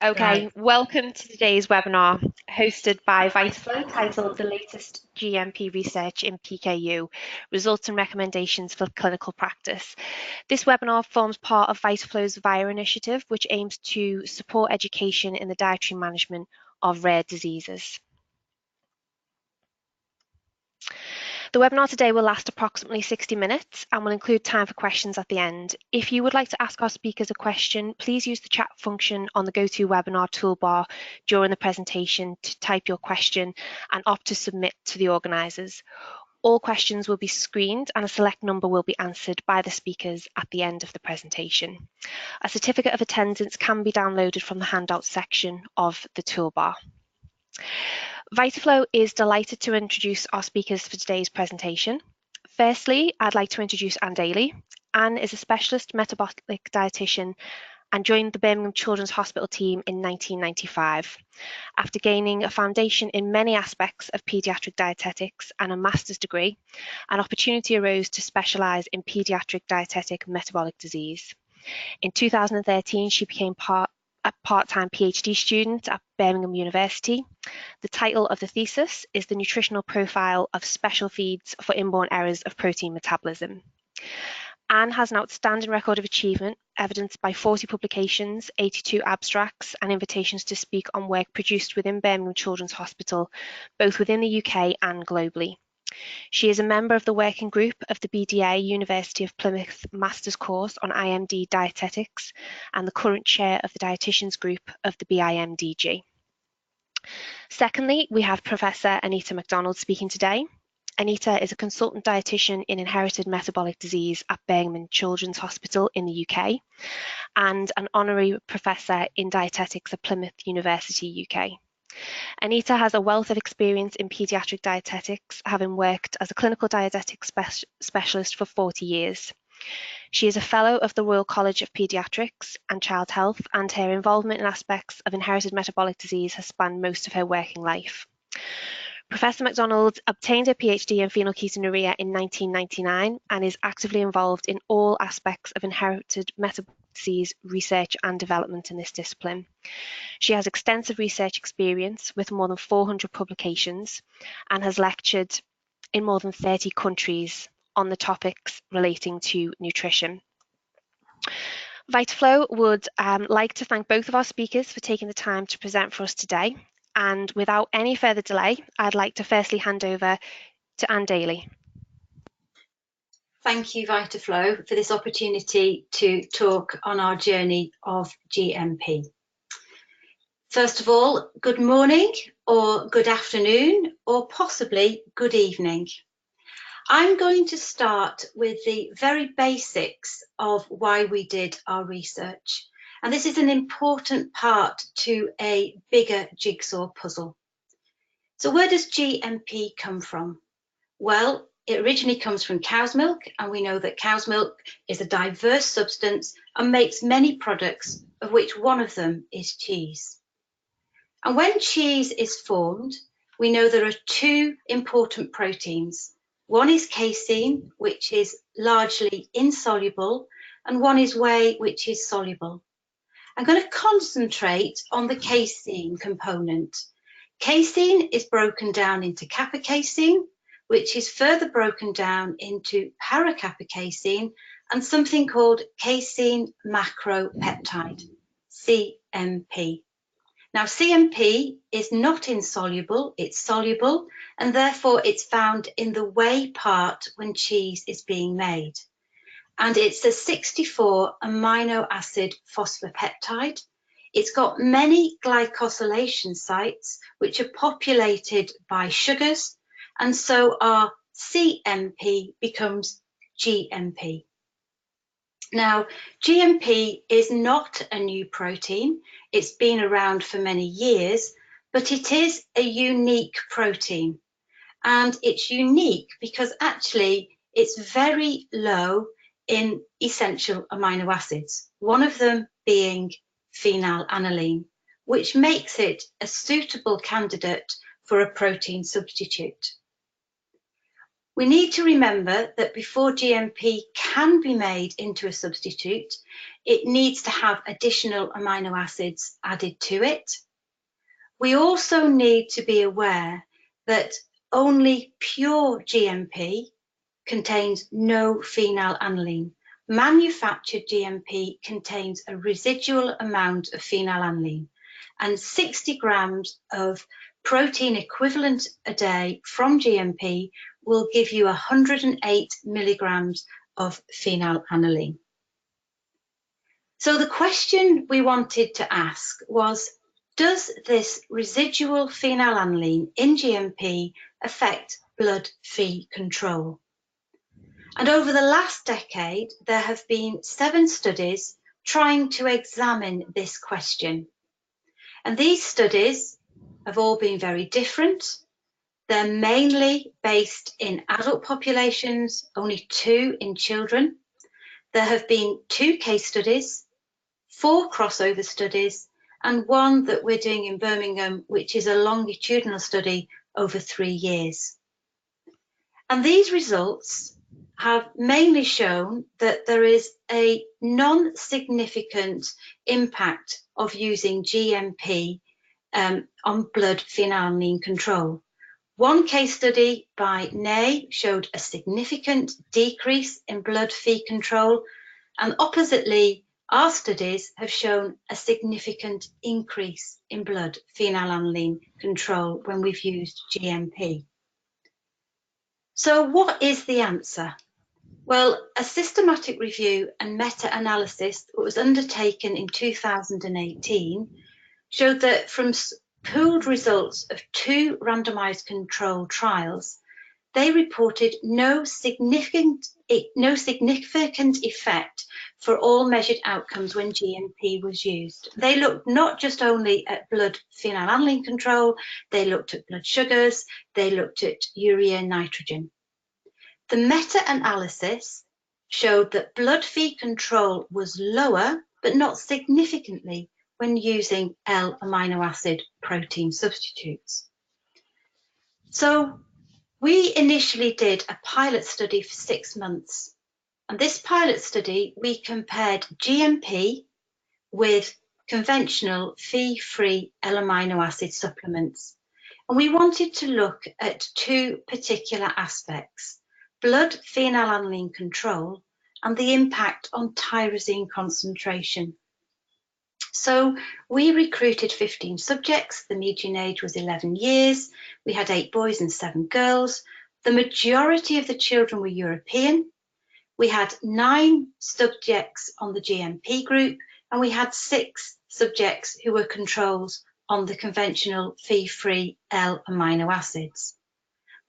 Okay, Right. welcome to today's webinar hosted by VitaFlow titled The Latest GMP Research in PKU, Results and Recommendations for Clinical Practice. This webinar forms part of VitaFlow's VIRE initiative, which aims to support education in the dietary management of rare diseases. The webinar today will last approximately 60 minutes and will include time for questions at the end. If you would like to ask our speakers a question, please use the chat function on the GoToWebinar toolbar during the presentation to type your question and opt to submit to the organisers. All questions will be screened and a select number will be answered by the speakers at the end of the presentation. A certificate of attendance can be downloaded from the handout section of the toolbar. VitaFlow is delighted to introduce our speakers for today's presentation. Firstly, I'd like to introduce Anne Daly. Anne is a specialist metabolic dietitian and joined the Birmingham Children's Hospital team in 1995. After gaining a foundation in many aspects of paediatric dietetics and a master's degree, an opportunity arose to specialise in paediatric dietetic metabolic disease. In 2013, she became a part-time PhD student at Birmingham University. The title of the thesis is The Nutritional Profile of Special Feeds for Inborn Errors of Protein Metabolism. Anne has an outstanding record of achievement, evidenced by 40 publications, 82 abstracts, and invitations to speak on work produced within Birmingham Children's Hospital, both within the UK and globally. She is a member of the working group of the BDA University of Plymouth Master's Course on IMD Dietetics and the current chair of the Dietitians Group of the BIMDG. Secondly, we have Professor Anita MacDonald speaking today. Anita is a consultant dietitian in inherited metabolic disease at Birmingham Children's Hospital in the UK and an honorary professor in dietetics at Plymouth University, UK. Anita has a wealth of experience in paediatric dietetics, having worked as a clinical dietetic specialist for 40 years. She is a fellow of the Royal College of Paediatrics and Child Health, and her involvement in aspects of inherited metabolic disease has spanned most of her working life. Professor MacDonald obtained her PhD in phenylketonuria in 1999 and is actively involved in all aspects of inherited metabolic disease research and development in this discipline. She has extensive research experience with more than 400 publications and has lectured in more than 30 countries on the topics relating to nutrition. VitaFlow would like to thank both of our speakers for taking the time to present for us today. And without any further delay, I'd like to firstly hand over to Anne Daly. Thank you, VitaFlow, for this opportunity to talk on our journey of GMP. First of all, good morning or good afternoon or possibly good evening. I'm going to start with the very basics of why we did our research. And this is an important part to a bigger jigsaw puzzle. So where does GMP come from? Well, it originally comes from cow's milk, and we know that cow's milk is a diverse substance and makes many products, of which one of them is cheese. And when cheese is formed, we know there are two important proteins. One is casein, which is largely insoluble, and one is whey, which is soluble. I'm going to concentrate on the casein component. Casein is broken down into kappa casein, which is further broken down into para kappa casein and something called casein macropeptide, CMP. Now, CMP is not insoluble, it's soluble, and therefore it's found in the whey part when cheese is being made. And it's a 64 amino acid phosphopeptide. It's got many glycosylation sites, which are populated by sugars, and so our CMP becomes GMP. Now, GMP is not a new protein. It's been around for many years, but it is a unique protein. And it's unique because actually it's very low in essential amino acids, one of them being phenylalanine, which makes it a suitable candidate for a protein substitute. We need to remember that before GMP can be made into a substitute, it needs to have additional amino acids added to it. We also need to be aware that only pure GMP contains no phenylalanine. Manufactured GMP contains a residual amount of phenylalanine, and 60 grams of protein equivalent a day from GMP will give you 108 milligrams of phenylalanine. So the question we wanted to ask was, does this residual phenylalanine in GMP affect blood Phe control? And over the last decade, there have been 7 studies trying to examine this question. And these studies have all been very different. They're mainly based in adult populations, only 2 in children. There have been 2 case studies, 4 crossover studies, and 1 that we're doing in Birmingham, which is a longitudinal study over 3 years. And these results have mainly shown that there is a non-significant impact of using GMP on blood phenylalanine control. 1 case study by Ney showed a significant decrease in blood Phe control, and oppositely, our studies have shown a significant increase in blood phenylalanine control when we've used GMP. So what is the answer? Well, a systematic review and meta-analysis that was undertaken in 2018 showed that from pooled results of 2 randomized controlled trials, they reported no significant effect for all measured outcomes when GMP was used. They looked not just only at blood phenylalanine control, they looked at blood sugars, they looked at urea nitrogen. The meta-analysis showed that blood Phe control was lower, but not significantly, when using L-amino acid protein substitutes. So we initially did a pilot study for 6 months. And this pilot study, we compared GMP with conventional Phe-free L-amino acid supplements. And we wanted to look at 2 particular aspects: blood phenylalanine control and the impact on tyrosine concentration. So we recruited 15 subjects. The median age was 11 years. We had 8 boys and 7 girls. The majority of the children were European. We had 9 subjects on the GMP group, and we had 6 subjects who were controls on the conventional Phe-free L-amino acids.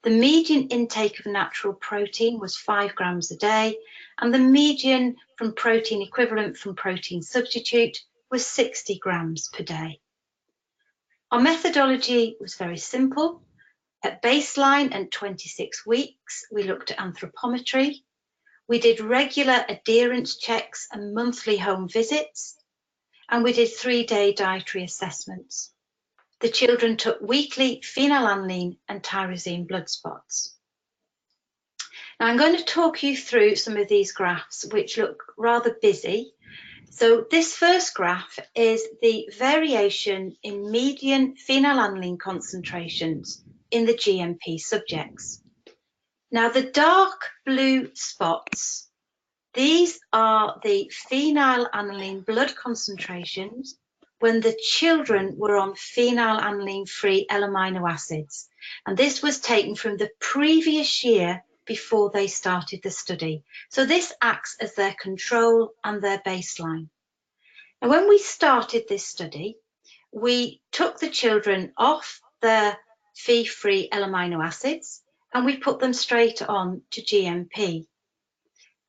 The median intake of natural protein was 5 grams a day, and the median from protein equivalent from protein substitute was 60 grams per day. Our methodology was very simple. At baseline and 26 weeks, we looked at anthropometry. We did regular adherence checks and monthly home visits, and we did 3-day dietary assessments. The children took weekly phenylalanine and tyrosine blood spots. Now I'm going to talk you through some of these graphs, which look rather busy. So this first graph is the variation in median phenylalanine concentrations in the GMP subjects. Now the dark blue spots, these are the phenylalanine blood concentrations when the children were on phenylalanine-free L-amino acids. And this was taken from the previous year before they started the study. So this acts as their control and their baseline. And when we started this study, we took the children off their Phe-free L-amino acids and we put them straight on to GMP.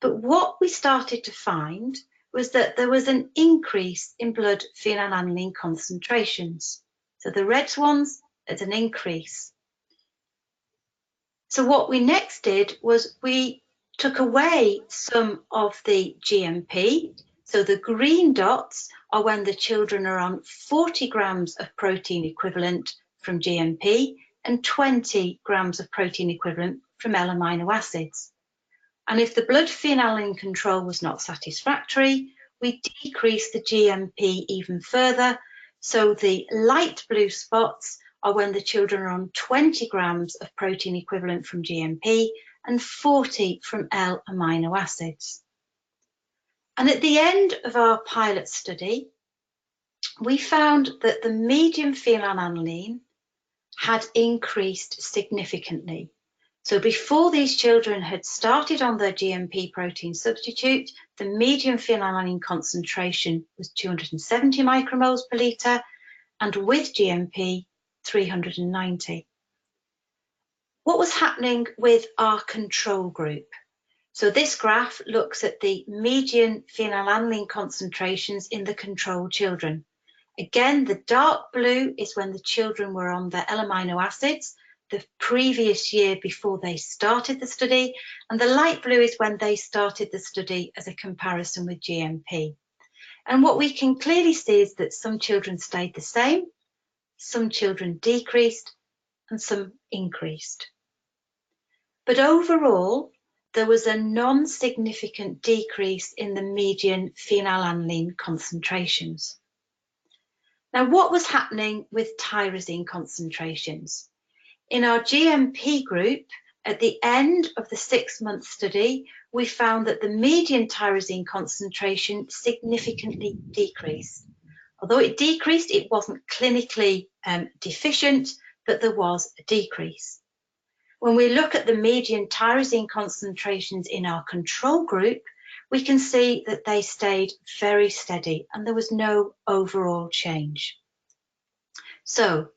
But what we started to find was that there was an increase in blood phenylalanine concentrations. So the red ones, there's an increase. So what we next did was we took away some of the GMP. So the green dots are when the children are on 40 grams of protein equivalent from GMP. and 20 grams of protein equivalent from L amino acids. And if the blood phenylalanine control was not satisfactory, we decreased the GMP even further. So the light blue spots are when the children are on 20 grams of protein equivalent from GMP and 40 from L amino acids. And at the end of our pilot study, we found that the median phenylalanine had increased significantly. So before these children had started on their GMP protein substitute, the median phenylalanine concentration was 270 micromoles per litre, and with GMP, 390. What was happening with our control group? So this graph looks at the median phenylalanine concentrations in the control children. Again, the dark blue is when the children were on their L-amino acids the previous year before they started the study, and the light blue is when they started the study as a comparison with GMP. And what we can clearly see is that some children stayed the same, some children decreased, and some increased. But overall, there was a non-significant decrease in the median phenylalanine concentrations. Now, what was happening with tyrosine concentrations? In our GMP group, at the end of the 6-month study, we found that the median tyrosine concentration significantly decreased. Although it decreased, it wasn't clinically deficient, but there was a decrease. When we look at the median tyrosine concentrations in our control group, we can see that they stayed very steady and there was no overall change. So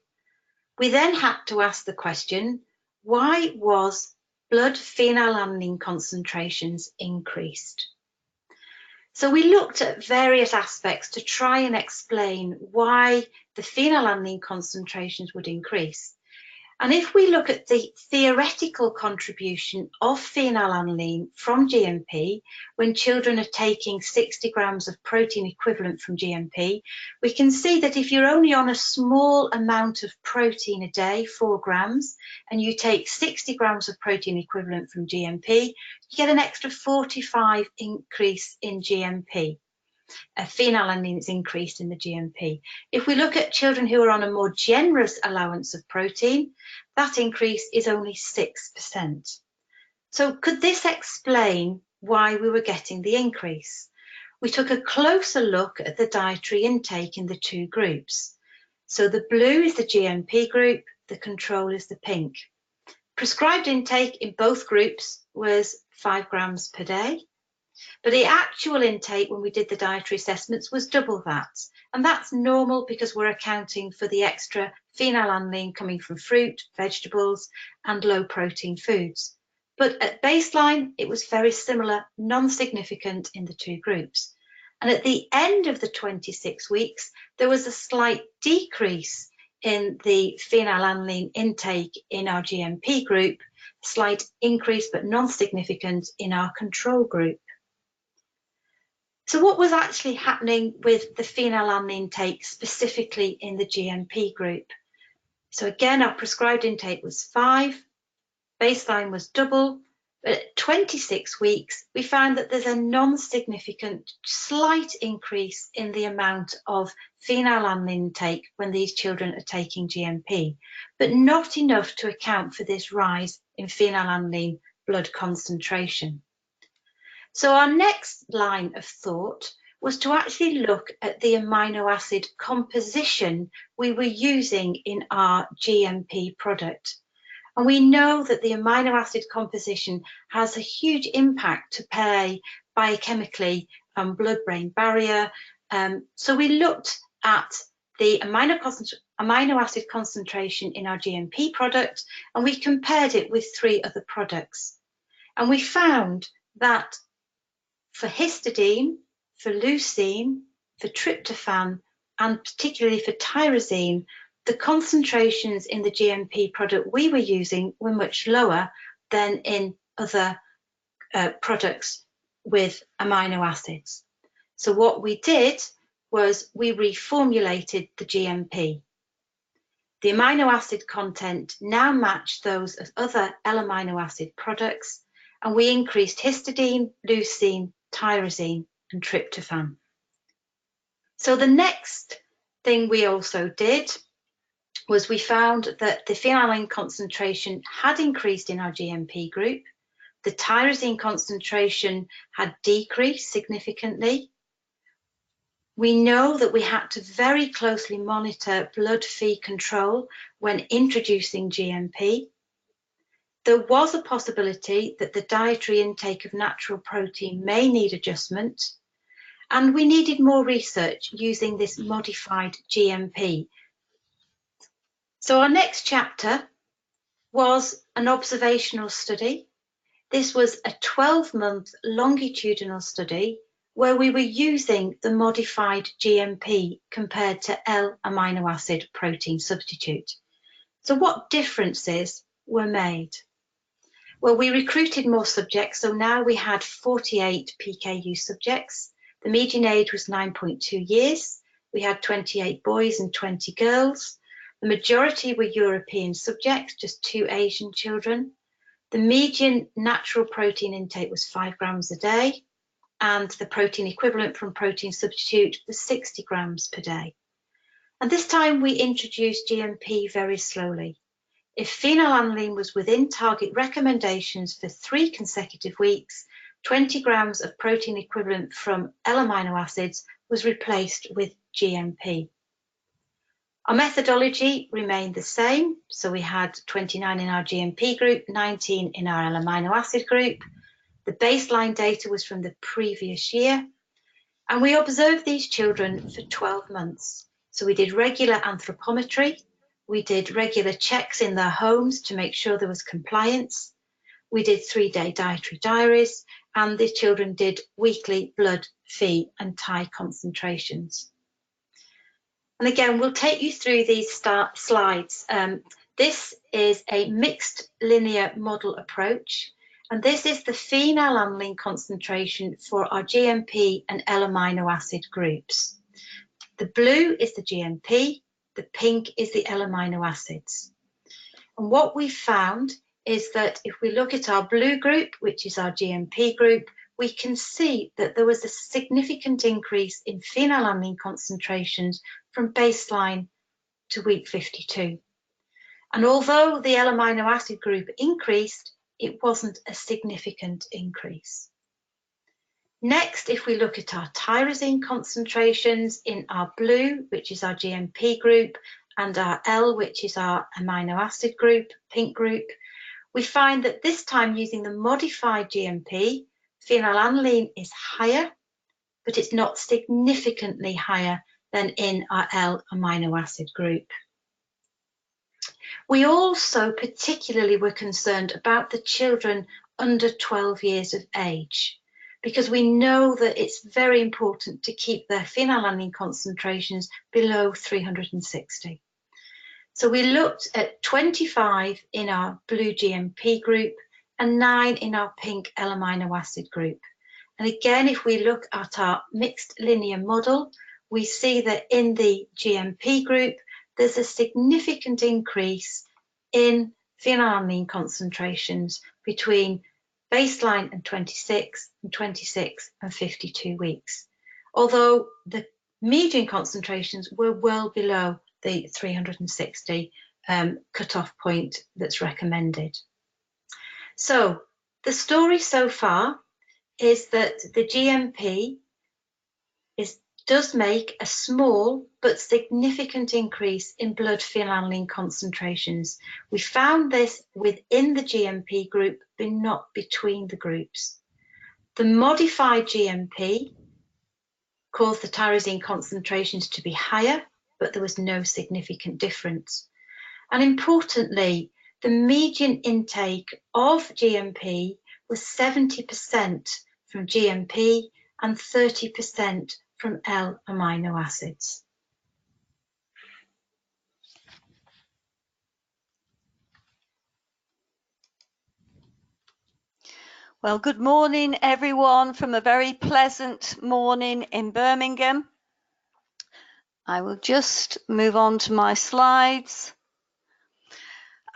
we then had to ask the question, why was blood phenylalanine concentrations increased? So we looked at various aspects to try and explain why the phenylalanine concentrations would increase. And if we look at the theoretical contribution of phenylalanine from GMP, when children are taking 60 grams of protein equivalent from GMP, we can see that if you're only on a small amount of protein a day, 4 grams, and you take 60 grams of protein equivalent from GMP, you get an extra 45 increase in GMP. Phenylalanine is increased in the GMP. If we look at children who are on a more generous allowance of protein, that increase is only 6%. So could this explain why we were getting the increase? We took a closer look at the dietary intake in the two groups. So the blue is the GMP group, the control is the pink. Prescribed intake in both groups was 5 grams per day. But the actual intake when we did the dietary assessments was double that. And that's normal because we're accounting for the extra phenylalanine coming from fruit, vegetables, and low protein foods. But at baseline, it was very similar, non-significant in the two groups. And at the end of the 26 weeks, there was a slight decrease in the phenylalanine intake in our GMP group, slight increase but non-significant in our control group. So what was actually happening with the phenylalanine intake specifically in the GMP group? So again, our prescribed intake was 5, baseline was double, but at 26 weeks, we found that there's a non-significant slight increase in the amount of phenylalanine intake when these children are taking GMP, but not enough to account for this rise in phenylalanine blood concentration. So our next line of thought was to actually look at the amino acid composition we were using in our GMP product. And we know that the amino acid composition has a huge impact to play biochemically on blood-brain barrier. So we looked at the amino acid concentration in our GMP product, and we compared it with 3 other products. And we found that for histidine, for leucine, for tryptophan, and particularly for tyrosine, the concentrations in the GMP product we were using were much lower than in other products with amino acids. So what we did was we reformulated the GMP. The amino acid content now matched those of other L-amino acid products, and we increased histidine, leucine, tyrosine, and tryptophan. So the next thing we also did was we found that the phenylalanine concentration had increased in our GMP group. The tyrosine concentration had decreased significantly. We know that we had to very closely monitor blood Phe control when introducing GMP. There was a possibility that the dietary intake of natural protein may need adjustment, and we needed more research using this modified GMP. So our next chapter was an observational study. This was a 12-month longitudinal study where we were using the modified GMP compared to L-amino acid protein substitute. So what differences were made? Well, we recruited more subjects, so now we had 48 PKU subjects. The median age was 9.2 years. We had 28 boys and 20 girls. The majority were European subjects, just 2 Asian children. The median natural protein intake was 5 grams a day, and the protein equivalent from protein substitute was 60 grams per day. And this time we introduced GMP very slowly. If phenylalanine was within target recommendations for 3 consecutive weeks, 20 grams of protein equivalent from L-amino acids was replaced with GMP. Our methodology remained the same, so we had 29 in our GMP group, 19 in our L-amino acid group. The baseline data was from the previous year, and we observed these children for 12 months. So we did regular anthropometry, we did regular checks in their homes to make sure there was compliance, we did 3-day dietary diaries, and the children did weekly blood Phe and Ty concentrations. And again, we'll take you through these slides. This is a mixed linear model approach, and this is the phenylalanine concentration for our GMP and L-amino acid groups. The blue is the GMP, the pink is the L-amino acids. And what we found is that if we look at our blue group, which is our GMP group, we can see that there was a significant increase in phenylalanine concentrations from baseline to week 52. And although the L-amino acid group increased, it wasn't a significant increase. Next, if we look at our tyrosine concentrations in our blue, which is our GMP group, and our L, which is our amino acid group, pink group, we find that this time using the modified GMP, phenylalanine is higher, but it's not significantly higher than in our L amino acid group. We also particularly were concerned about the children under 12 years of age, because we know that it's very important to keep their phenylalanine concentrations below 360. So we looked at 25 in our blue GMP group and 9 in our pink L-amino acid group. And again, if we look at our mixed linear model, we see that in the GMP group, there's a significant increase in phenylalanine concentrations between baseline and 26 and 52 weeks, although the median concentrations were well below the 360 cutoff point that's recommended. So the story so far is that the GMP does make a small but significant increase in blood phenylalanine concentrations. We found this within the GMP group, but not between the groups. The modified GMP caused the tyrosine concentrations to be higher, but there was no significant difference. And importantly, the median intake of GMP was 70% from GMP and 30% from L-amino acids. Well, good morning, everyone, from a very pleasant morning in Birmingham. I will just move on to my slides.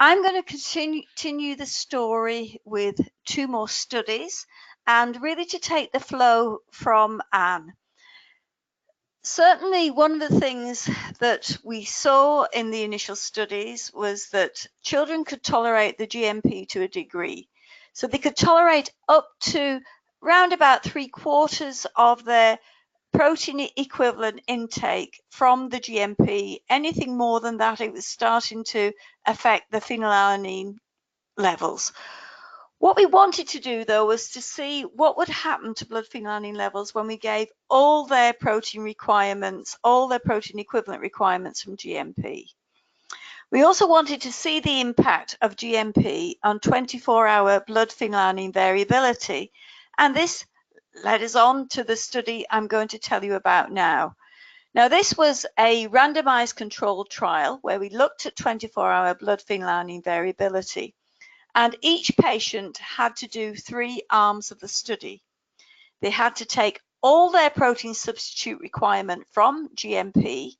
I'm going to continue the story with 2 more studies and really to take the flow from Anne. Certainly, one of the things that we saw in the initial studies was that children could tolerate the GMP to a degree. So they could tolerate up to round about 3/4 of their protein equivalent intake from the GMP. Anything more than that, it was starting to affect the phenylalanine levels. What we wanted to do, though, was to see what would happen to blood phenylalanine levels when we gave all their protein requirements, all their protein equivalent requirements from GMP. We also wanted to see the impact of GMP on 24-hour blood phenylalanine variability, and this led us on to the study I'm going to tell you about now. Now, this was a randomized controlled trial where we looked at 24-hour blood phenylalanine variability. And each patient had to do 3 arms of the study. They had to take all their protein substitute requirement from GMP,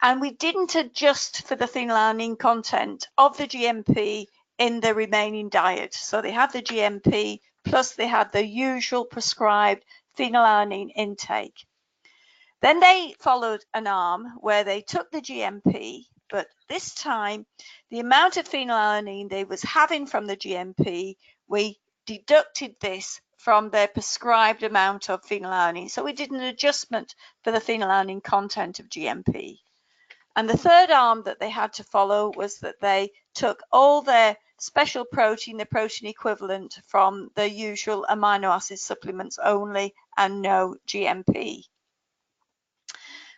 and we didn't adjust for the phenylalanine content of the GMP in the remaining diet. So they had the GMP plus they had the usual prescribed phenylalanine intake. Then they followed an arm where they took the GMP, but this time the amount of phenylalanine they was having from the GMP, we deducted this from their prescribed amount of phenylalanine. So we did an adjustment for the phenylalanine content of GMP. And the third arm that they had to follow was that they took all their special protein, the protein equivalent from the usual amino acid supplements only and no GMP.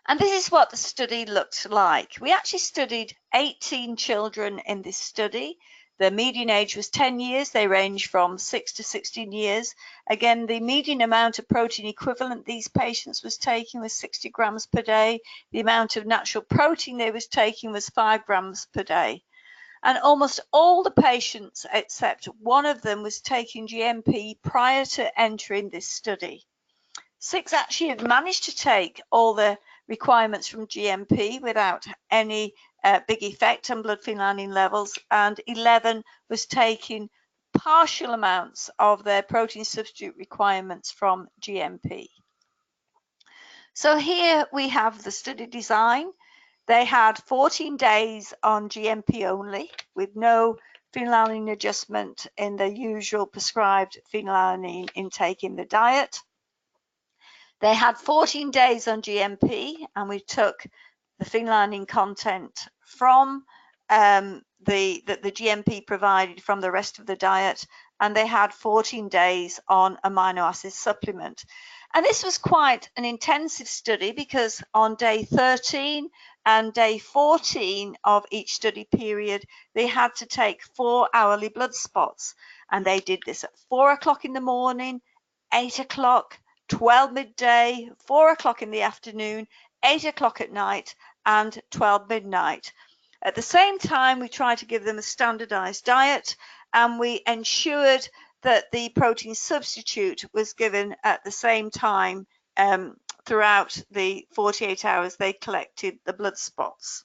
And this is what the study looked like. We actually studied 18 children in this study. The median age was 10 years. They range from 6 to 16 years. Again, the median amount of protein equivalent these patients was taking was 60 grams per day. The amount of natural protein they was taking was 5 grams per day. And almost all the patients, except one of them, was taking GMP prior to entering this study. 6 actually had managed to take all the requirements from GMP without any big effect on blood phenylalanine levels, and 11 was taking partial amounts of their protein substitute requirements from GMP. So here we have the study design. They had 14 days on GMP only with no phenylalanine adjustment in the usual prescribed phenylalanine intake in the diet. They had 14 days on GMP, and we took the phenylalanine content from the GMP provided from the rest of the diet, and they had 14 days on amino acid supplement. And this was quite an intensive study because on day 13 and day 14 of each study period, they had to take 4 hourly blood spots, and they did this at 4 o'clock in the morning, 8 o'clock, 12 midday, 4 o'clock in the afternoon, 8 o'clock at night, and 12 midnight. At the same time, we tried to give them a standardized diet, and we ensured that the protein substitute was given at the same time throughout the 48 hours they collected the blood spots.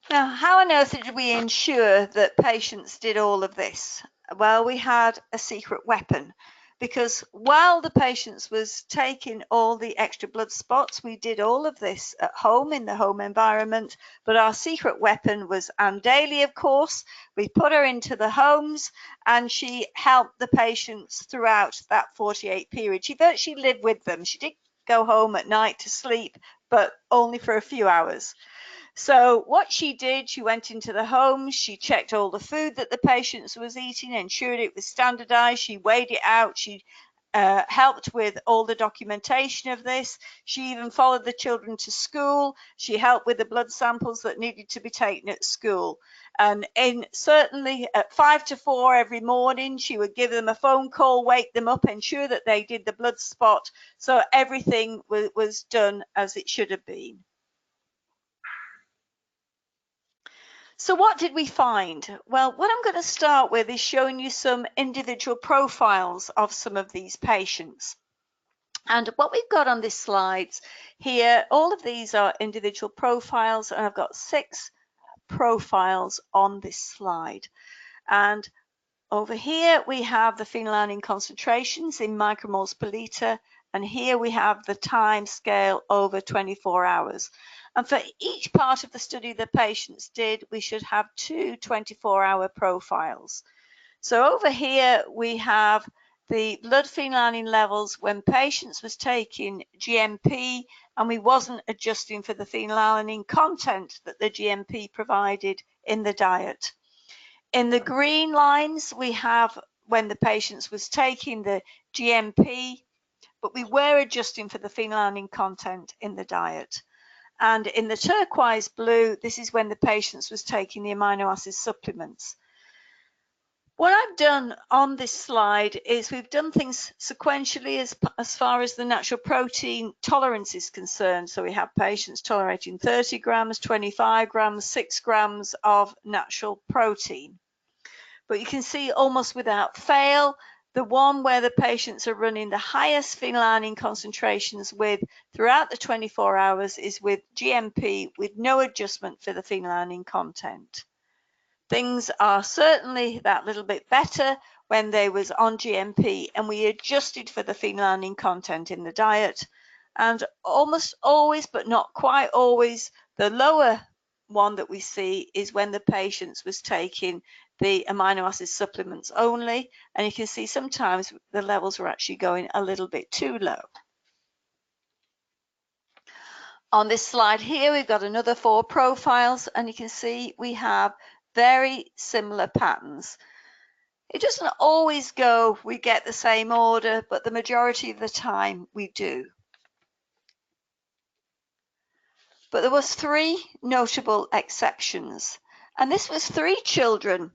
Now, how on earth did we ensure that patients did all of this? Well, we had a secret weapon, because while the patients was taking all the extra blood spots, we did all of this at home in the home environment, but our secret weapon was Anne Daly, of course. We put her into the homes and she helped the patients throughout that 48 period. She virtually lived with them. She did go home at night to sleep, but only for a few hours. So what she did, she went into the homes, she checked all the food that the patients was eating, ensured it was standardized, she weighed it out, she helped with all the documentation of this. She even followed the children to school. She helped with the blood samples that needed to be taken at school. And certainly at 5 to 4 every morning, she would give them a phone call, wake them up, ensure that they did the blood spot. So everything was done as it should have been. So what did we find? Well, what I'm going to start with is showing you some individual profiles of some of these patients. And what we've got on this slides here, all of these are individual profiles, and I've got 6 profiles on this slide. And over here we have the phenylalanine concentrations in micromoles per litre, and here we have the time scale over 24 hours. And for each part of the study the patients did, we should have two 24-hour profiles. So over here we have the blood phenylalanine levels when patients was taking GMP and we wasn't adjusting for the phenylalanine content that the GMP provided in the diet. In the green lines, we have when the patients was taking the GMP, but we were adjusting for the phenylalanine content in the diet. And in the turquoise blue, this is when the patients was taking the amino acid supplements. What I've done on this slide is we've done things sequentially as far as the natural protein tolerance is concerned. So we have patients tolerating 30 grams, 25 grams, 6 grams of natural protein. But you can see almost without fail, the one where the patients are running the highest phenylalanine concentrations with throughout the 24 hours is with GMP with no adjustment for the phenylalanine content. Things are certainly that little bit better when they was on GMP and we adjusted for the phenylalanine content in the diet. And almost always, but not quite always, the lower one that we see is when the patients was taking the amino acid supplements only. And you can see sometimes the levels were actually going a little bit too low. On this slide here, we've got another 4 profiles, and you can see we have very similar patterns. It doesn't always go, we get the same order, but the majority of the time we do. But there was 3 notable exceptions, and this was 3 children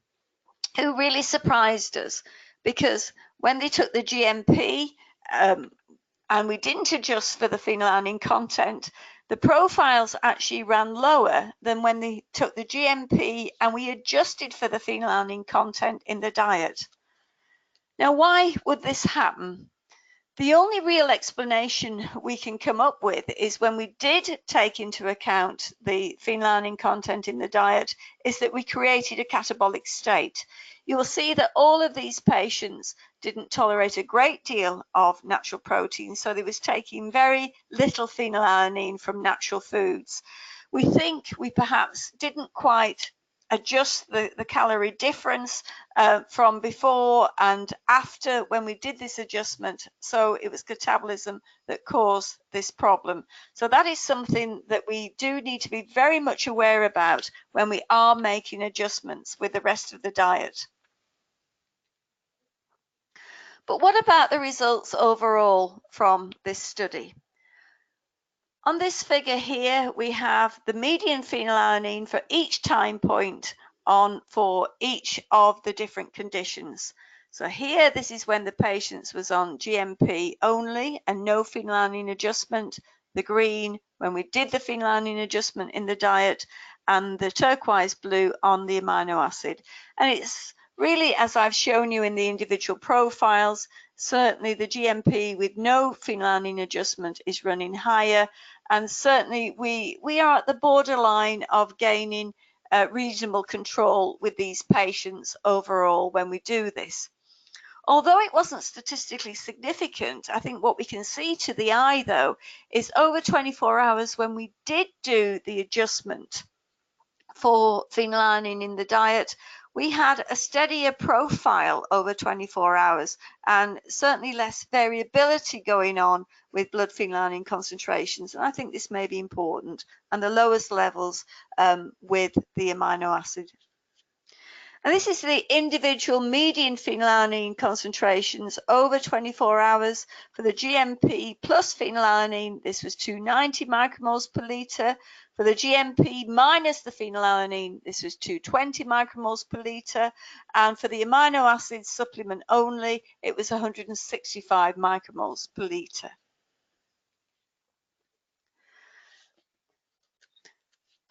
who really surprised us, because when they took the GMP and we didn't adjust for the phenylalanine content, the profiles actually ran lower than when they took the GMP and we adjusted for the phenylalanine content in the diet. Now, why would this happen? The only real explanation we can come up with is when we did take into account the phenylalanine content in the diet, is that we created a catabolic state. You will see that all of these patients didn't tolerate a great deal of natural protein, so they was taking very little phenylalanine from natural foods. We think we perhaps didn't quite adjust the calorie difference from before and after when we did this adjustment, so it was catabolism that caused this problem. So that is something that we do need to be very much aware about when we are making adjustments with the rest of the diet. But what about the results overall from this study? On this figure here, we have the median phenylalanine for each time point for each of the different conditions. So here, this is when the patients was on GMP only and no phenylalanine adjustment. The green, when we did the phenylalanine adjustment in the diet, and the turquoise blue on the amino acid. And it's really, as I've shown you in the individual profiles, certainly the GMP with no phenylalanine adjustment is running higher. And certainly we are at the borderline of gaining reasonable control with these patients overall when we do this. Although it wasn't statistically significant, I think what we can see to the eye, though, is over 24 hours when we did do the adjustment for phenylalanine in the diet, we had a steadier profile over 24 hours and certainly less variability going on with blood phenylalanine concentrations. And I think this may be important, and the lowest levels with the amino acid. And this is the individual median phenylalanine concentrations over 24 hours. For the GMP plus phenylalanine, this was 290 micromoles per litre. For the GMP minus the phenylalanine, this was 220 micromoles per litre. And for the amino acid supplement only, it was 165 micromoles per litre.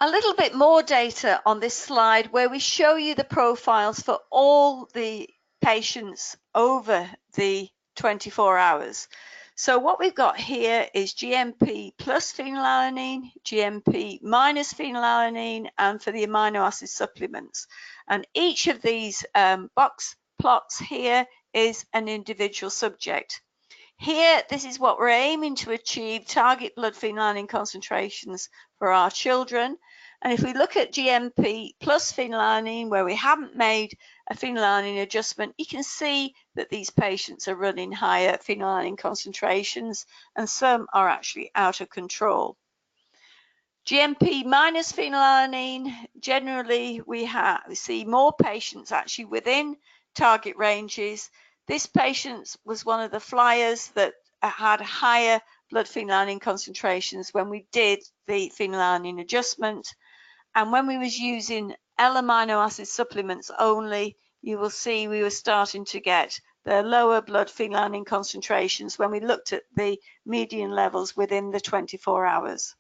A little bit more data on this slide where we show you the profiles for all the patients over the 24 hours. So what we've got here is GMP plus phenylalanine, GMP minus phenylalanine, and for the amino acid supplements. And each of these box plots here is an individual subject. Here, this is what we're aiming to achieve, target blood phenylalanine concentrations for our children. And if we look at GMP plus phenylalanine, where we haven't made a phenylalanine adjustment, you can see that these patients are running higher phenylalanine concentrations, and some are actually out of control. GMP minus phenylalanine, generally we see more patients actually within target ranges. This patient was one of the flyers that had higher blood phenylalanine concentrations when we did the phenylalanine adjustment. And when we was using L-amino acid supplements only, you will see we were starting to get the lower blood phenylalanine concentrations when we looked at the median levels within the 24 hours.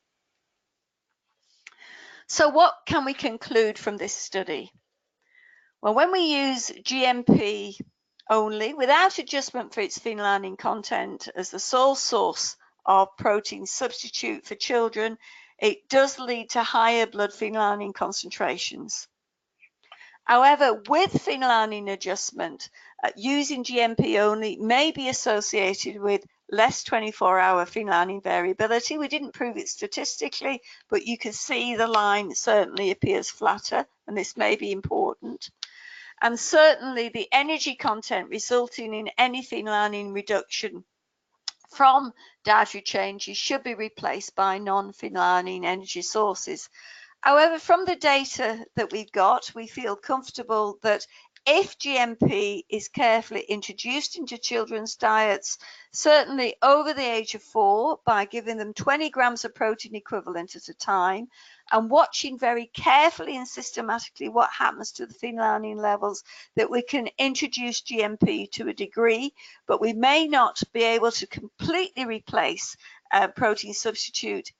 So what can we conclude from this study? Well, when we use GMP only, without adjustment for its phenylalanine content as the sole source of protein substitute for children, it does lead to higher blood phenylalanine concentrations. However, with phenylalanine adjustment, using GMP only may be associated with less 24-hour phenylalanine variability. We didn't prove it statistically, but you can see the line certainly appears flatter, and this may be important. And certainly the energy content resulting in any phenylalanine reduction from dietary changes should be replaced by non-phenylalanine energy sources. However, from the data that we've got, we feel comfortable that if GMP is carefully introduced into children's diets, certainly over the age of 4, by giving them 20 grams of protein equivalent at a time, and watching very carefully and systematically what happens to the phenylalanine levels, that we can introduce GMP to a degree, but we may not be able to completely replace protein substitute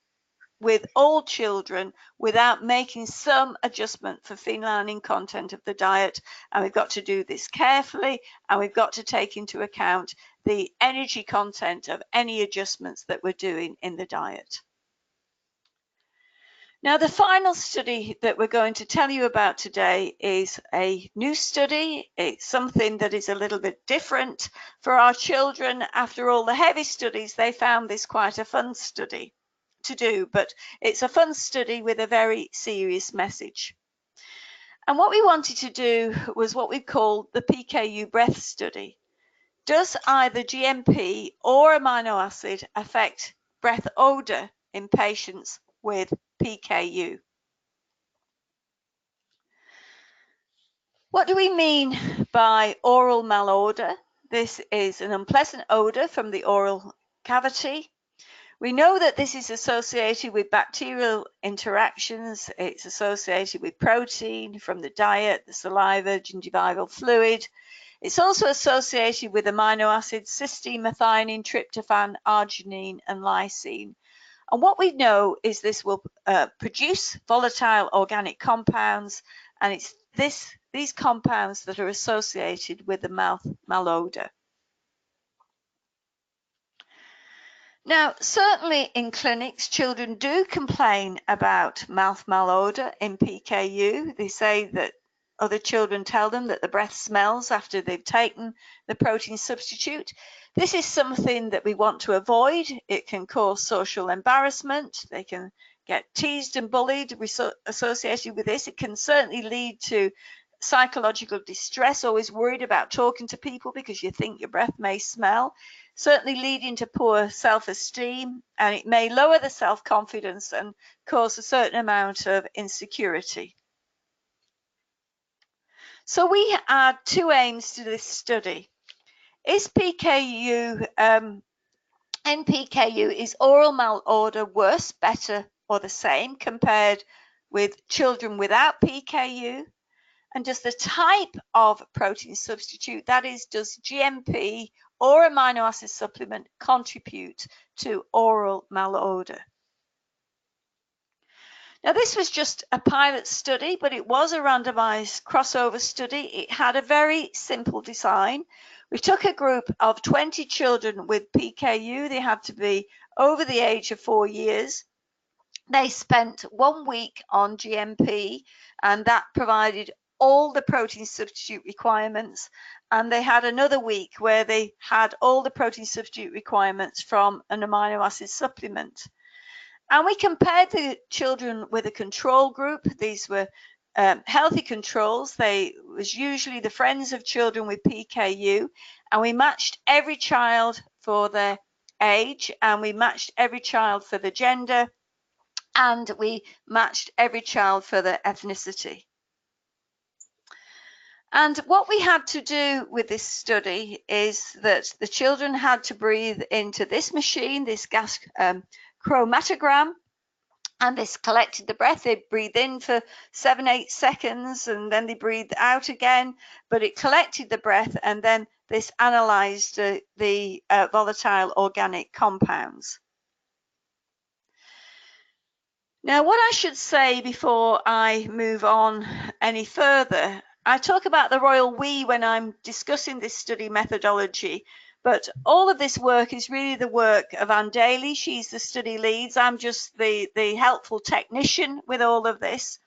with all children without making some adjustment for phenylalanine content of the diet. And we've got to do this carefully, and we've got to take into account the energy content of any adjustments that we're doing in the diet. Now, the final study that we're going to tell you about today is a new study. It's something that is a little bit different for our children. After all the heavy studies, they found this quite a fun study to do, but it's a fun study with a very serious message. And what we wanted to do was what we called the PKU breath study. Does either GMP or amino acid affect breath odor in patients with PKU? What do we mean by oral malodor? This is an unpleasant odor from the oral cavity. We know that this is associated with bacterial interactions. It's associated with protein from the diet, the saliva, gingival fluid. It's also associated with amino acids, cysteine, methionine, tryptophan, arginine, and lysine. And what we know is this will produce volatile organic compounds, and it's these compounds that are associated with the mouth malodor. Now, certainly in clinics, children do complain about mouth malodor in PKU. They say that other children tell them that the breath smells after they've taken the protein substitute. This is something that we want to avoid. It can cause social embarrassment. They can get teased and bullied associated with this. It can certainly lead to psychological distress, always worried about talking to people because you think your breath may smell. Certainly leading to poor self-esteem, and it may lower the self-confidence and cause a certain amount of insecurity. So we had two aims to this study. Is PKU, in PKU, is oral malodor worse, better, or the same compared with children without PKU? And does the type of protein substitute, that is, does GMP or amino acid supplement contribute to oral malodor? Now, this was just a pilot study, but it was a randomized crossover study. It had a very simple design. We took a group of 20 children with PKU. They had to be over the age of 4 years. They spent 1 week on GMP, and that provided all the protein substitute requirements. And they had another week where they had all the protein substitute requirements from an amino acid supplement. And we compared the children with a control group. These were healthy controls. They was usually the friends of children with PKU, and we matched every child for their age, and we matched every child for the gender, and we matched every child for their ethnicity. And what we had to do with this study is that the children had to breathe into this machine, this gas chromatogram, and this collected the breath. They breathe in for 7-8 seconds, and then they breathe out again, but it collected the breath, and then this analyzed the volatile organic compounds. Now, what I should say before I move on any further, I talk about the royal we when I'm discussing this study methodology, but all of this work is really the work of Anne Daly. She's the study leads. I'm just the helpful technician with all of this.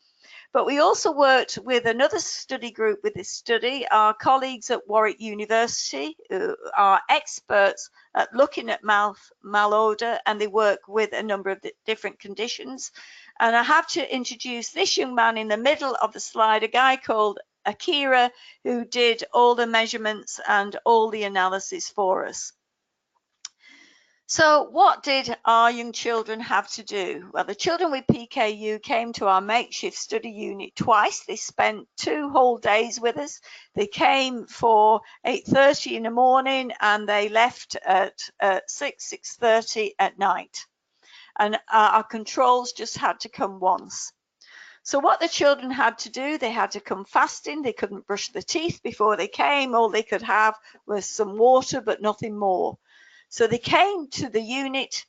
But we also worked with another study group with this study, our colleagues at Warwick University, who are experts at looking at malodor, and they work with a number of different conditions. And I have to introduce this young man in the middle of the slide, a guy called Akira, who did all the measurements and all the analysis for us. So what did our young children have to do? Well, the children with PKU came to our makeshift study unit twice. They spent 2 whole days with us. They came for 8:30 in the morning, and they left at 6:30 at night. And our controls just had to come once. So what the children had to do, they had to come fasting. They couldn't brush their teeth before they came. All they could have was some water, but nothing more. So they came to the unit,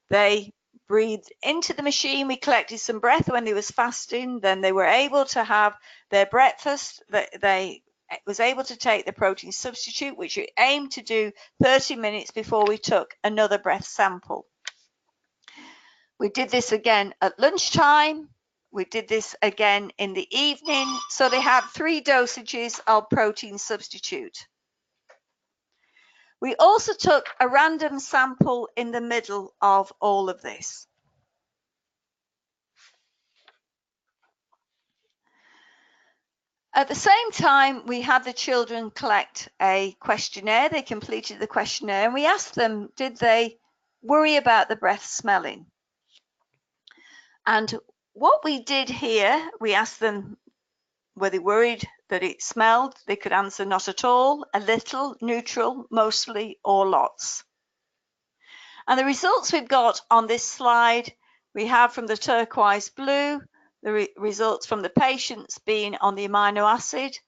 they breathed into the machine, we collected some breath when they was fasting, then they were able to have their breakfast, they was able to take the protein substitute, which we aimed to do 30 minutes before we took another breath sample. We did this again at lunchtime, we did this again in the evening, so they had 3 dosages of protein substitute. We also took a random sample in the middle of all of this. At the same time, we had the children collect a questionnaire. They completed the questionnaire, and we asked them, did they worry about the breath smelling? And what we did here, we asked them, were they worried that it smelled? They could answer not at all, a little, neutral, mostly, or lots. And the results we've got on this slide, we have from the turquoise blue, the results from the patients being on the amino acid,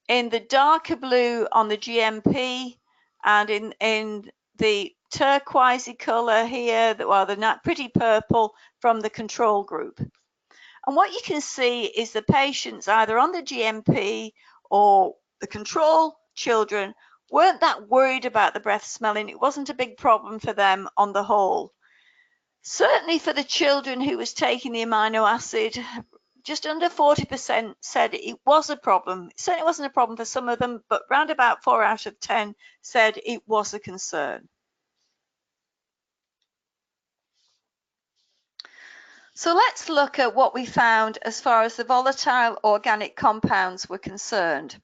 in the darker blue on the GMP, and in the turquoisey color here, the pretty purple from the control group. And what you can see is the patients either on the GMP or the control children weren't that worried about the breath smelling. It wasn't a big problem for them on the whole. Certainly for the children who was taking the amino acid, just under 40% said it was a problem. It certainly wasn't a problem for some of them, but round about 4 out of 10 said it was a concern. So let's look at what we found as far as the volatile organic compounds were concerned.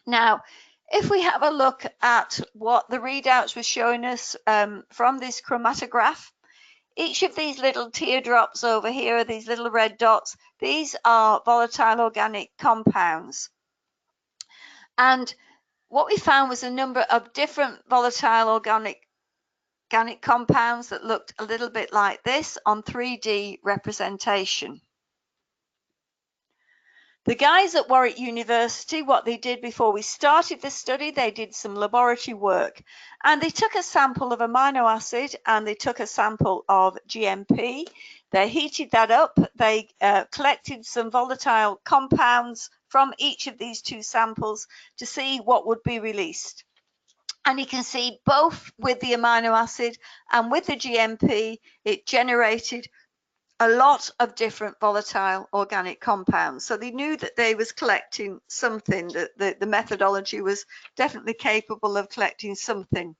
Now, if we have a look at what the readouts were showing us from this chromatograph, each of these little teardrops over here, these little red dots, these are volatile organic compounds. And what we found was a number of different volatile organic compounds that looked a little bit like this on 3D representation. The guys at Warwick University, what they did before we started the study, they did some laboratory work, and they took a sample of amino acid and they took a sample of GMP. They heated that up. They collected some volatile compounds from each of these two samples to see what would be released. And you can see both with the amino acid and with the GMP, it generated a lot of different volatile organic compounds. So they knew that they was collecting something, that the methodology was definitely capable of collecting something.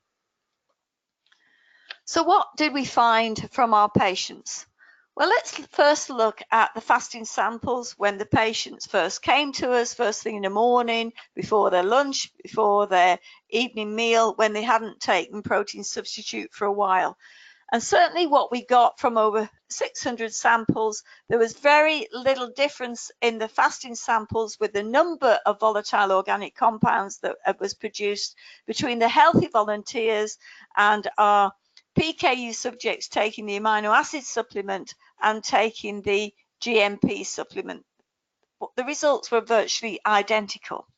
So what did we find from our patients? Well, let's first look at the fasting samples when the patients first came to us, first thing in the morning, before their lunch, before their evening meal, when they hadn't taken protein substitute for a while. And certainly what we got from over 600 samples, there was very little difference in the fasting samples with the number of volatile organic compounds that was produced between the healthy volunteers and our PKU subjects taking the amino acid supplement and taking the GMP supplement. The results were virtually identical.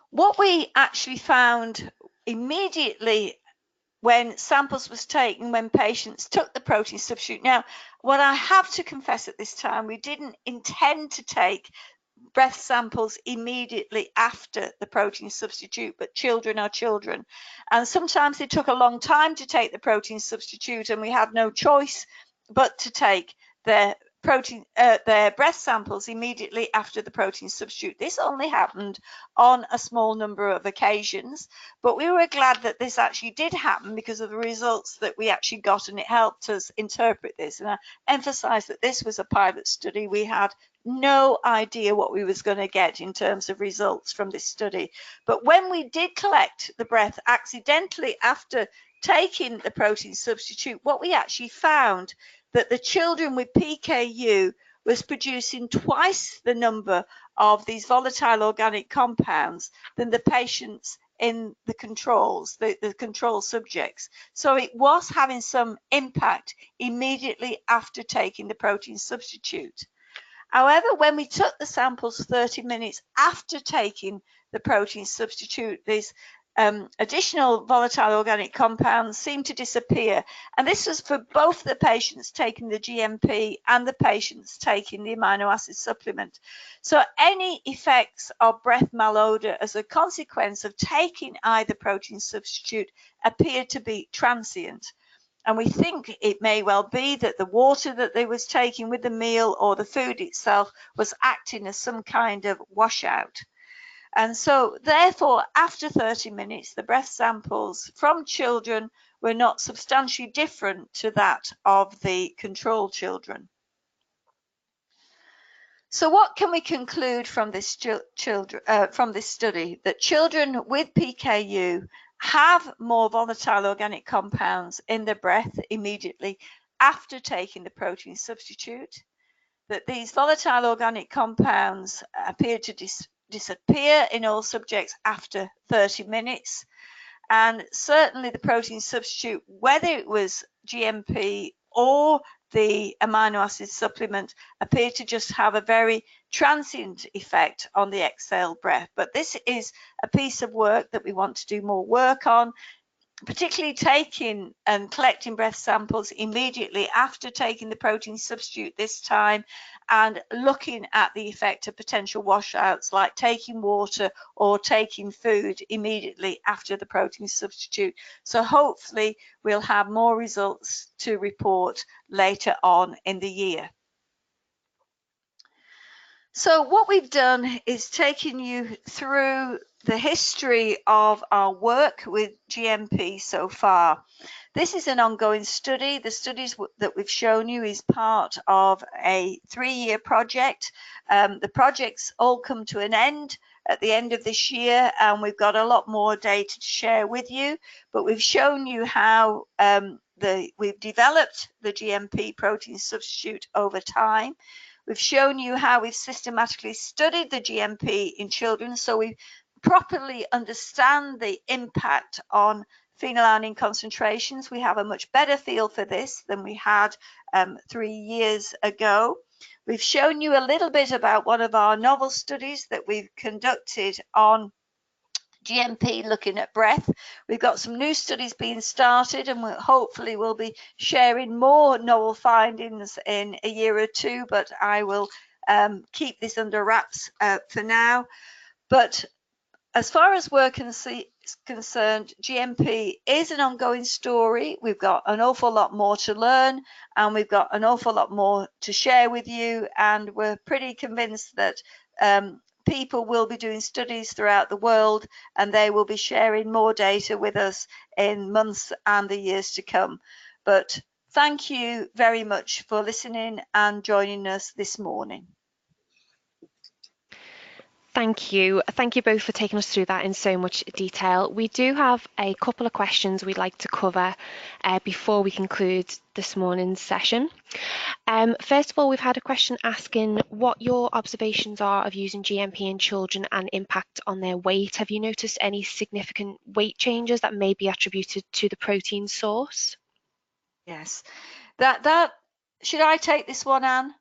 What we actually found immediately when samples was taken, when patients took the protein substitute. Now, what I have to confess at this time, we didn't intend to take breath samples immediately after the protein substitute, but children are children. And sometimes it took a long time to take the protein substitute, and we had no choice but to take their breath samples immediately after the protein substitute. This only happened on a small number of occasions, but we were glad that this actually did happen because of the results that we actually got, and it helped us interpret this. And I emphasize that this was a pilot study. We had no idea what we was going to get in terms of results from this study. But when we did collect the breath accidentally after taking the protein substitute, what we actually found that the children with PKU was producing twice the number of these volatile organic compounds than the patients in the controls, the control subjects. So it was having some impact immediately after taking the protein substitute. However, when we took the samples 30 minutes after taking the protein substitute, these additional volatile organic compounds seemed to disappear. And this was for both the patients taking the GMP and the patients taking the amino acid supplement. So any effects of breath malodor as a consequence of taking either protein substitute appeared to be transient. And we think it may well be that the water that they was taking with the meal or the food itself was acting as some kind of washout. And so therefore, after 30 minutes, the breath samples from children were not substantially different to that of the control children. So what can we conclude from this study? That children with PKU have more volatile organic compounds in their breath immediately after taking the protein substitute, that these volatile organic compounds appear to disappear in all subjects after 30 minutes, and certainly the protein substitute, whether it was GMP or the amino acid supplement, appear to just have a very transient effect on the exhaled breath. But this is a piece of work that we want to do more work on, particularly taking and collecting breath samples immediately after taking the protein substitute this time, and looking at the effect of potential washouts like taking water or taking food immediately after the protein substitute. So hopefully we'll have more results to report later on in the year. So what we've done is taken you through the history of our work with GMP so far. This is an ongoing study. The studies that we've shown you is part of a 3-year project. The projects all come to an end at the end of this year, and we've got a lot more data to share with you, but we've shown you how we've developed the GMP protein substitute over time. We've shown you how we've systematically studied the GMP in children, so we properly understand the impact on phenylalanine concentrations. We have a much better feel for this than we had 3 years ago. We've shown you a little bit about one of our novel studies that we've conducted on GMP looking at breath. We've got some new studies being started, and hopefully we'll be sharing more novel findings in a year or two, but I will keep this under wraps for now. But as far as we're concerned, GMP is an ongoing story. We've got an awful lot more to learn, and we've got an awful lot more to share with you, and we're pretty convinced that people will be doing studies throughout the world, and they will be sharing more data with us in months and the years to come. But thank you very much for listening and joining us this morning. Thank you. Thank you both for taking us through that in so much detail. We do have a couple of questions we'd like to cover before we conclude this morning's session. First of all, we've had a question asking what your observations are of using GMP in children and impact on their weight. Have you noticed any significant weight changes that may be attributed to the protein source? Yes. That should I take this one, Anne?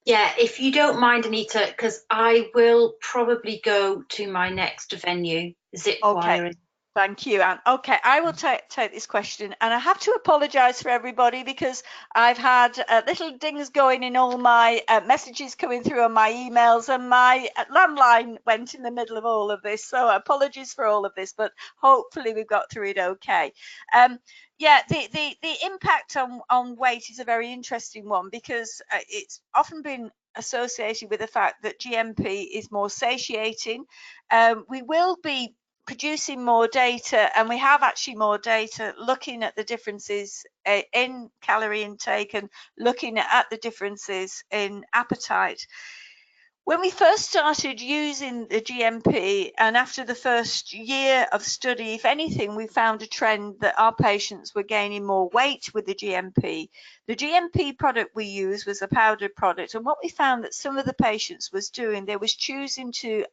Yeah, if you don't mind, Anita, because I will probably go to my next venue, zip wiring. Thank you, Anne. Okay, I will take this question, and I have to apologise for everybody because I've had little dings going in all my messages coming through on my emails, and my landline went in the middle of all of this. So apologies for all of this, but hopefully we've got through it okay. Yeah, the impact on weight is a very interesting one because it's often been associated with the fact that GMP is more satiating. We will be producing more data, and we have actually more data looking at the differences in calorie intake and looking at the differences in appetite. When we first started using the GMP, and after the first year of study, if anything, we found a trend that our patients were gaining more weight with the GMP. The GMP product we used was a powdered product, and what we found that some of the patients was doing, they was choosing to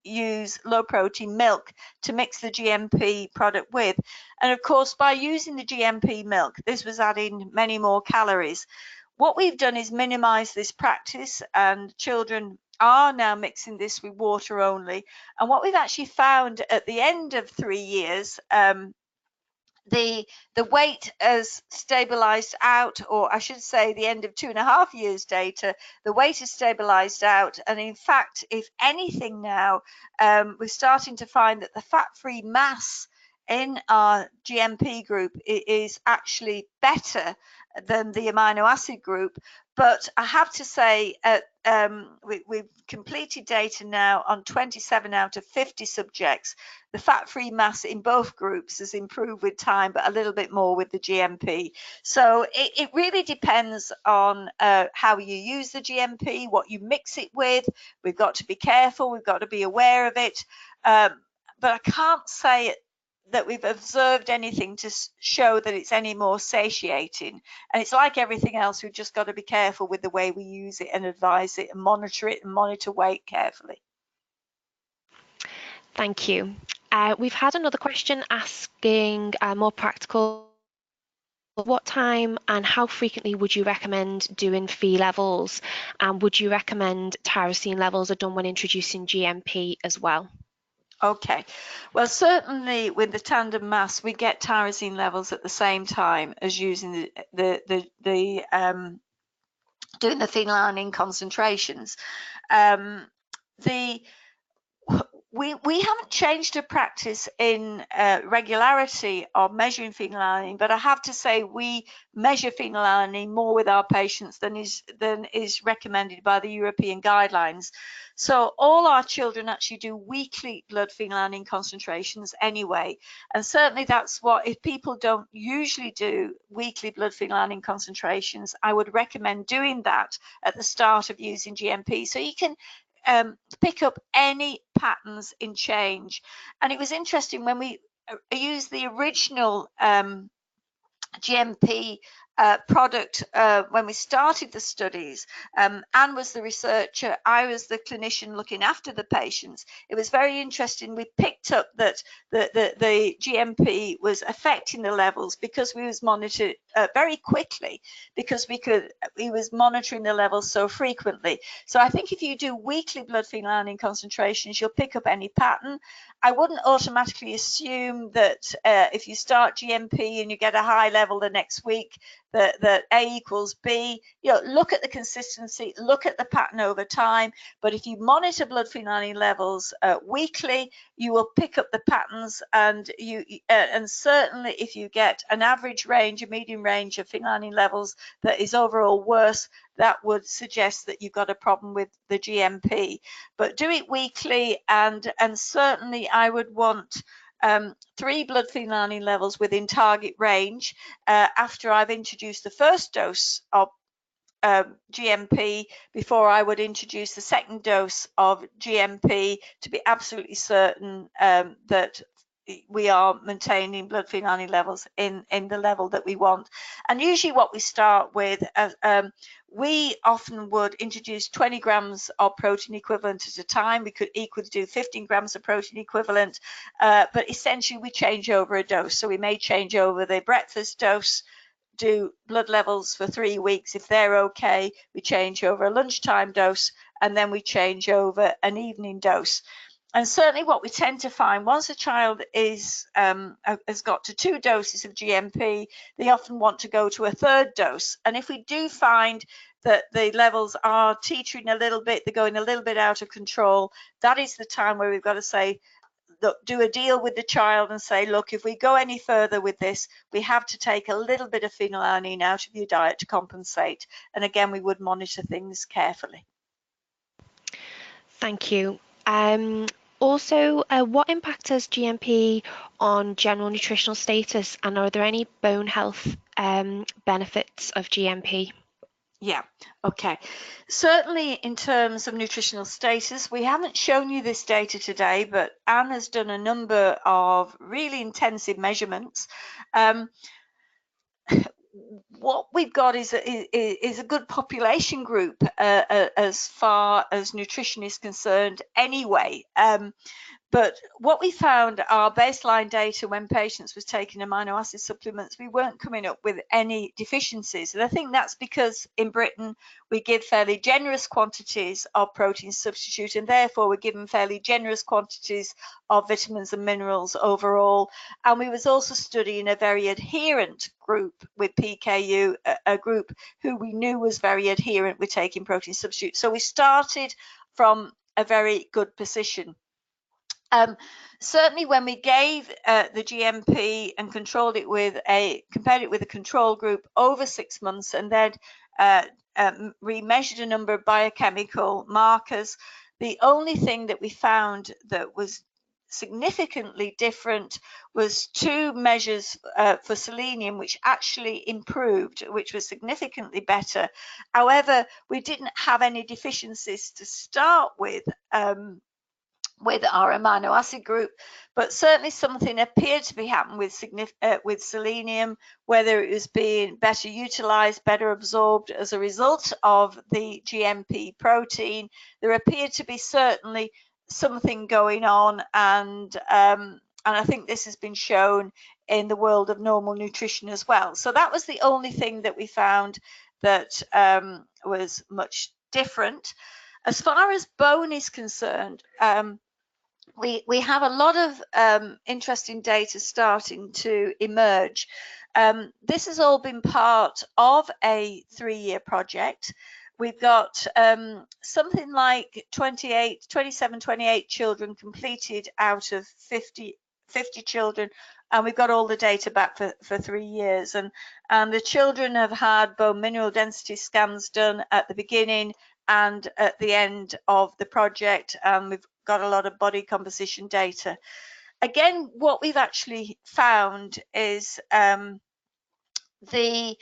use low protein milk to mix the GMP product with. And of course, by using the GMP milk, this was adding many more calories. What we've done is minimize this practice, and children are now mixing this with water only. And what we've actually found at the end of 3 years, the weight has stabilized out, or I should say the end of 2.5 years data, the weight has stabilized out. And in fact, if anything now, we're starting to find that the fat-free mass in our GMP group is actually better than the amino acid group. But I have to say, we've completed data now on 27 out of 50 subjects. The fat-free mass in both groups has improved with time, but a little bit more with the GMP. So it really depends on how you use the GMP, what you mix it with. We've got to be careful. We've got to be aware of it. But I can't say that we've observed anything to show that it's any more satiating. And it's like everything else, we've just got to be careful with the way we use it and advise it and monitor weight carefully. Thank you. We've had another question asking more practical. What time and how frequently would you recommend doing Phe levels? And would you recommend tyrosine levels are done when introducing GMP as well? Okay, well, certainly with the tandem mass, we get tyrosine levels at the same time as using doing the phenylalanine concentrations. We haven't changed a practice in regularity of measuring phenylalanine, but I have to say we measure phenylalanine more with our patients than is recommended by the European guidelines. So all our children actually do weekly blood phenylalanine concentrations anyway, and certainly that's what, if people don't usually do weekly blood phenylalanine concentrations, I would recommend doing that at the start of using GMP, so you can pick up any patterns in change. And it was interesting when we used the original GMP product when we started the studies. Anne was the researcher, I was the clinician looking after the patients. It was very interesting. We picked up that the GMP was affecting the levels because we was monitored very quickly, because we was monitoring the levels so frequently. So I think if you do weekly blood phenylalanine concentrations, you'll pick up any pattern. I wouldn't automatically assume that if you start GMP and you get a high level the next week, that A equals B. You know, look at the consistency, look at the pattern over time. But if you monitor blood phenylalanine levels weekly, you will pick up the patterns, and and certainly if you get an average range, a median range of phenylalanine levels that is overall worse, that would suggest that you've got a problem with the GMP. But do it weekly, and certainly I would want 3 blood phenylalanine levels within target range after I've introduced the first dose of GMP before I would introduce the second dose of GMP, to be absolutely certain that we are maintaining blood phenylalanine levels in the level that we want. And usually what we start with, we often would introduce 20 grams of protein equivalent at a time. We could equally do 15 grams of protein equivalent, but essentially we change over a dose. So we may change over the breakfast dose, do blood levels for 3 weeks. If they're okay, we change over a lunchtime dose, and then we change over an evening dose. And certainly what we tend to find, once a child is has got to 2 doses of GMP, they often want to go to a 3rd dose. And if we do find that the levels are teetering a little bit, they're going a little bit out of control, that is the time where we've got to say, look, do a deal with the child and say, look, if we go any further with this, we have to take a little bit of phenylalanine out of your diet to compensate. And again, we would monitor things carefully. Thank you. Also, what impact has GMP on general nutritional status, and are there any bone health benefits of GMP? Yeah, okay. Certainly in terms of nutritional status, we haven't shown you this data today, but Anne has done a number of really intensive measurements. What we've got is a good population group as far as nutrition is concerned anyway. But what we found, our baseline data when patients was taking amino acid supplements, we weren't coming up with any deficiencies. And I think that's because in Britain, we give fairly generous quantities of protein substitute, and therefore we're given fairly generous quantities of vitamins and minerals overall. And we was also studying a very adherent group with PKU, a group who we knew was very adherent with taking protein substitute. So we started from a very good position. Certainly when we gave the GMP and compared it with a control group over 6 months, and then we measured a number of biochemical markers, the only thing that we found that was significantly different was 2 measures for selenium, which actually improved, which was significantly better. However, we didn't have any deficiencies to start with our amino acid group, but certainly something appeared to be happening with selenium, whether it was being better utilized, better absorbed as a result of the GMP protein. There appeared to be certainly something going on, and I think this has been shown in the world of normal nutrition as well. So that was the only thing that we found that was much different. As far as bone is concerned, we have a lot of interesting data starting to emerge. This has all been part of a 3-year project. We've got something like 27, 28 children completed out of 50 children, and we've got all the data back for 3 years. And the children have had bone mineral density scans done at the beginning and at the end of the project, and we've got a lot of body composition data. Again, what we've actually found is we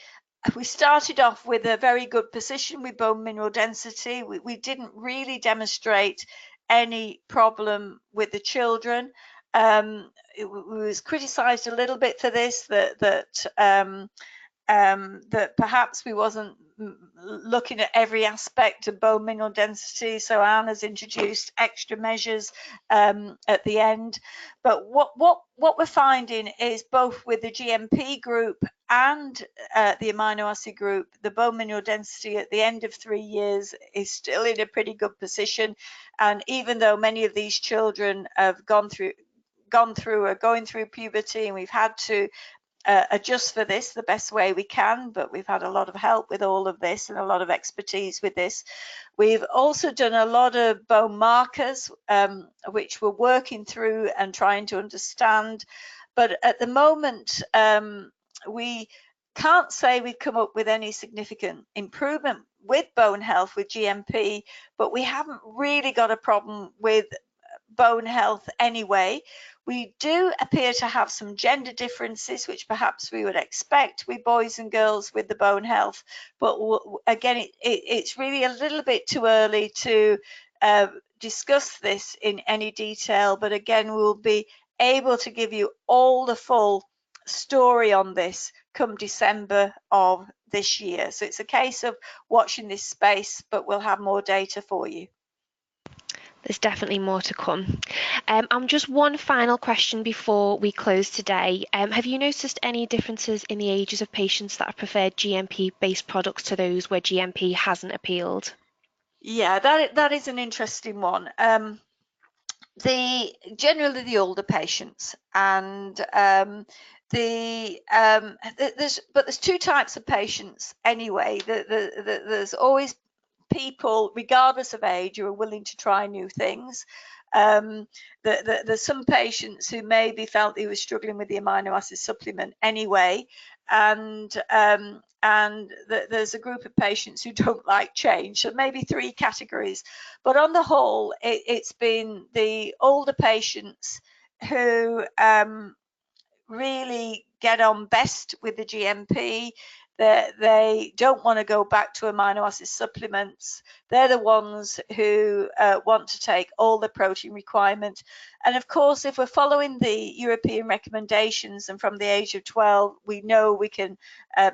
started off with a very good position with bone mineral density. We didn't really demonstrate any problem with the children. It was criticized a little bit for this, that that perhaps we wasn't looking at every aspect of bone mineral density. So Anne has introduced extra measures at the end. But what we're finding is both with the GMP group and the amino acid group, the bone mineral density at the end of 3 years is still in a pretty good position. And even though many of these children have gone through or going through puberty, and we've had to adjust for this the best way we can, but we've had a lot of help with all of this and a lot of expertise with this. We've also done a lot of bone markers, which we're working through and trying to understand. But at the moment, we can't say we've come up with any significant improvement with bone health with GMP, but we haven't really got a problem with bone health anyway. We do appear to have some gender differences, which perhaps we would expect with boys and girls with the bone health. But again, it's really a little bit too early to discuss this in any detail. But again, we'll be able to give you all the full story on this come December of this year. So it's a case of watching this space, but we'll have more data for you. There's definitely more to come. Just one final question before we close today. Have you noticed any differences in the ages of patients that have preferred GMP-based products to those where GMP hasn't appealed? Yeah, that is an interesting one. Generally the older patients, and there's two types of patients anyway. There's always people, regardless of age, who are willing to try new things. There's some patients who maybe felt they were struggling with the amino acid supplement anyway, and there's a group of patients who don't like change. So maybe 3 categories. But on the whole, it's been the older patients who really get on best with the GMP. They don't want to go back to amino acid supplements. They're the ones who want to take all the protein requirement. And of course, if we're following the European recommendations, and from the age of 12, we know we can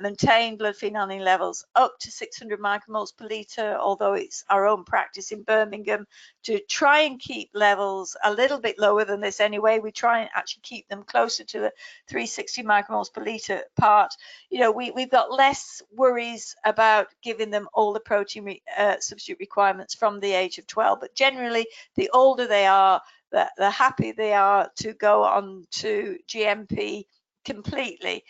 maintain blood phenylalanine levels up to 600 micromoles per litre, although it's our own practice in Birmingham to try and keep levels a little bit lower than this anyway. We try and actually keep them closer to the 360 micromoles per litre part. You know, we've got less worries about giving them all the protein substitute requirements from the age of 12, but generally the older they are, the happier they are to go on to GMP completely.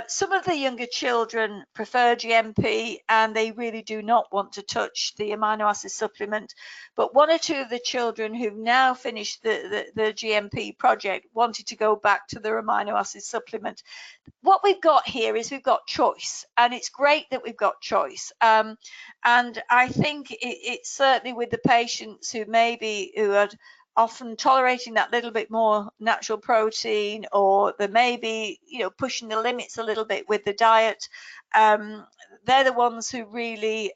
Some of the younger children prefer GMP and they really do not want to touch the amino acid supplement. But 1 or 2 of the children who've now finished the GMP project wanted to go back to their amino acid supplement. What we've got here is we've got choice, and it's great that we've got choice. And I think it's certainly with the patients who are often tolerating that little bit more natural protein, or they may be, pushing the limits a little bit with the diet. They're the ones who really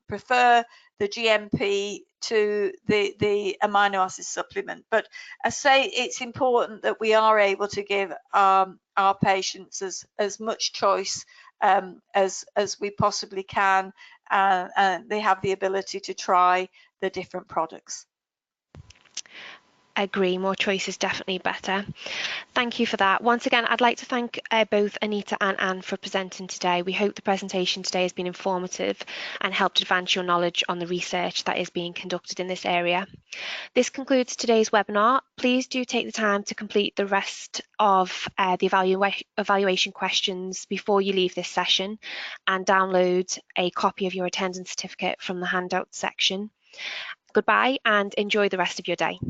prefer the GMP to the amino acid supplement. But I say it's important that we are able to give our patients as much choice as we possibly can, and they have the ability to try the different products. Agree, more choice is definitely better. Thank you for that. Once again, I'd like to thank both Anita and Anne for presenting today. We hope the presentation today has been informative and helped advance your knowledge on the research that is being conducted in this area. This concludes today's webinar. Please do take the time to complete the rest of the evaluation questions before you leave this session, and download a copy of your attendance certificate from the handout section. Goodbye and enjoy the rest of your day.